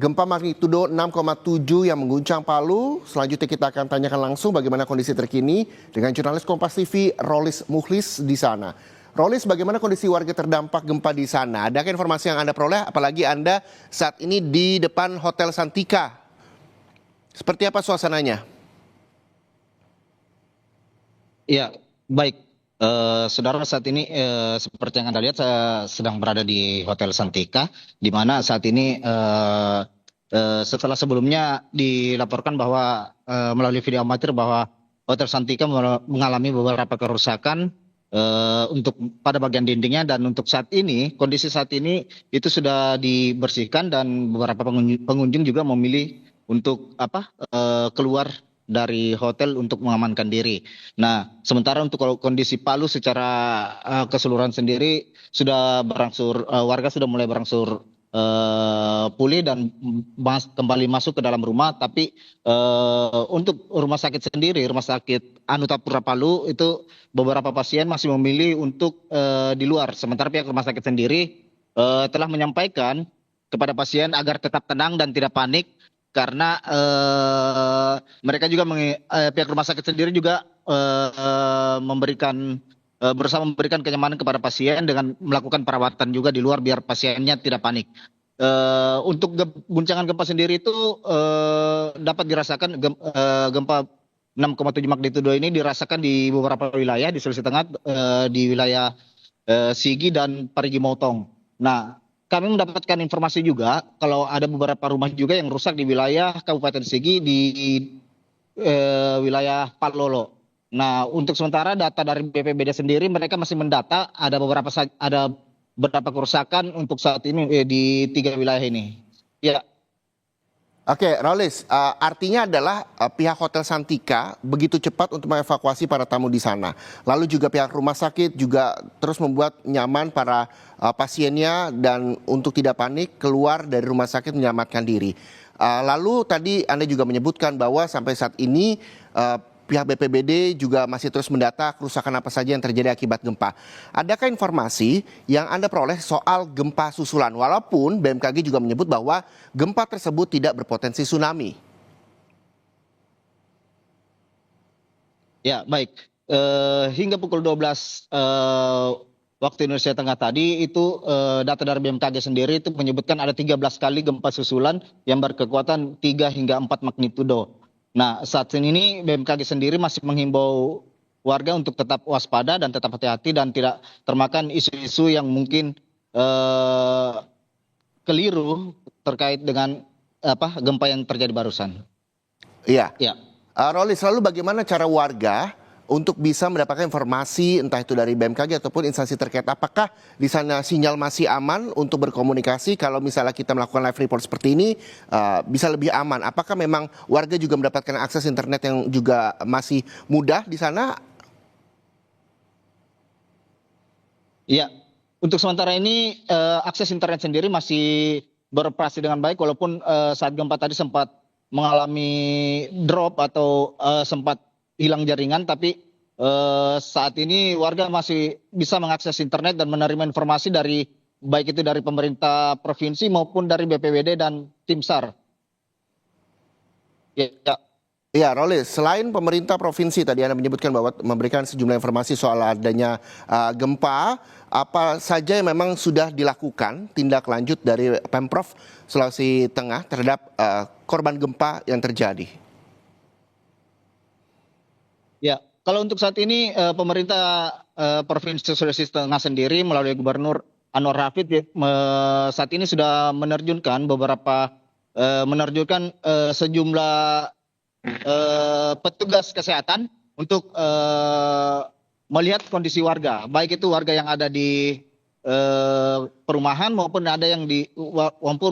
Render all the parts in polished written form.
Gempa magnitudo 6,7 yang mengguncang Palu. Selanjutnya kita akan tanyakan langsung bagaimana kondisi terkini dengan jurnalis Kompas TV Rolis Mukhlis di sana. Rolis, bagaimana kondisi warga terdampak gempa di sana? Adakah informasi yang Anda peroleh? Apalagi Anda saat ini di depan Hotel Santika. Seperti apa suasananya? Ya, baik. Saudara, saat ini seperti yang Anda lihat, saya sedang berada di Hotel Santika, di mana saat ini setelah sebelumnya dilaporkan bahwa melalui video amatir bahwa Hotel Santika mengalami beberapa kerusakan untuk pada bagian dindingnya, dan untuk saat ini, kondisi saat ini itu sudah dibersihkan dan beberapa pengunjung juga memilih untuk keluar dari hotel untuk mengamankan diri. Nah, sementara untuk kondisi Palu secara keseluruhan sendiri sudah berangsur, warga sudah mulai berangsur pulih dan kembali masuk ke dalam rumah. Tapi untuk rumah sakit sendiri, Rumah Sakit Anutapura Palu, itu beberapa pasien masih memilih untuk di luar. Sementara pihak rumah sakit sendiri telah menyampaikan kepada pasien agar tetap tenang dan tidak panik, karena mereka juga pihak rumah sakit sendiri juga berusaha memberikan kenyamanan kepada pasien dengan melakukan perawatan juga di luar biar pasiennya tidak panik. Untuk guncangan gempa sendiri itu dapat dirasakan, gempa 6,7 magnitudo ini dirasakan di beberapa wilayah di Sulawesi Tengah, di wilayah Sigi dan Parigi Motong. Nah, kami mendapatkan informasi juga kalau ada beberapa rumah juga yang rusak di wilayah Kabupaten Sigi, di wilayah Palolo. Nah, untuk sementara data dari BPBD sendiri, mereka masih mendata ada beberapa kerusakan untuk saat ini di 3 wilayah ini. Ya. Oke, Rolis, artinya adalah pihak Hotel Santika begitu cepat untuk mengevakuasi para tamu di sana. Lalu juga pihak rumah sakit juga terus membuat nyaman para pasiennya dan untuk tidak panik keluar dari rumah sakit menyelamatkan diri. Lalu tadi Anda juga menyebutkan bahwa sampai saat ini pihak BPBD juga masih terus mendata kerusakan apa saja yang terjadi akibat gempa. Adakah informasi yang Anda peroleh soal gempa susulan? Walaupun BMKG juga menyebut bahwa gempa tersebut tidak berpotensi tsunami. Ya, baik. Hingga pukul 12 waktu Indonesia Tengah tadi itu, data dari BMKG sendiri itu menyebutkan ada 13 kali gempa susulan yang berkekuatan 3 hingga 4 magnitudo. Nah, saat ini BMKG sendiri masih menghimbau warga untuk tetap waspada dan tetap hati-hati dan tidak termakan isu-isu yang mungkin keliru terkait dengan gempa yang terjadi barusan. Iya. Ya. Rolis, lalu bagaimana cara warga untuk bisa mendapatkan informasi entah itu dari BMKG ataupun instansi terkait? Apakah di sana sinyal masih aman untuk berkomunikasi? Kalau misalnya kita melakukan live report seperti ini bisa lebih aman. Apakah memang warga juga mendapatkan akses internet yang juga masih mudah di sana? Iya, untuk sementara ini akses internet sendiri masih beroperasi dengan baik, walaupun saat gempa tadi sempat mengalami drop atau sempat hilang jaringan, tapi saat ini warga masih bisa mengakses internet dan menerima informasi dari baik itu dari pemerintah provinsi maupun dari BPBD dan tim SAR. Ya. Ya, Rolis, selain pemerintah provinsi tadi Anda menyebutkan bahwa memberikan sejumlah informasi soal adanya gempa, apa saja yang memang sudah dilakukan tindak lanjut dari Pemprov Sulawesi Tengah terhadap korban gempa yang terjadi? Ya, kalau untuk saat ini pemerintah Provinsi Sulawesi Tengah sendiri melalui Gubernur Anwar Hafid saat ini sudah menerjunkan sejumlah petugas kesehatan untuk melihat kondisi warga, baik itu warga yang ada di perumahan maupun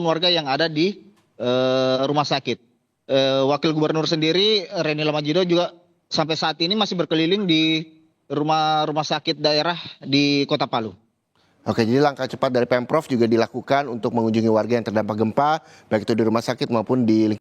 warga yang ada di rumah sakit. Wakil Gubernur sendiri Reni Lamajido juga sampai saat ini masih berkeliling di rumah sakit daerah di Kota Palu. Oke, jadi langkah cepat dari Pemprov juga dilakukan untuk mengunjungi warga yang terdampak gempa, baik itu di rumah sakit maupun di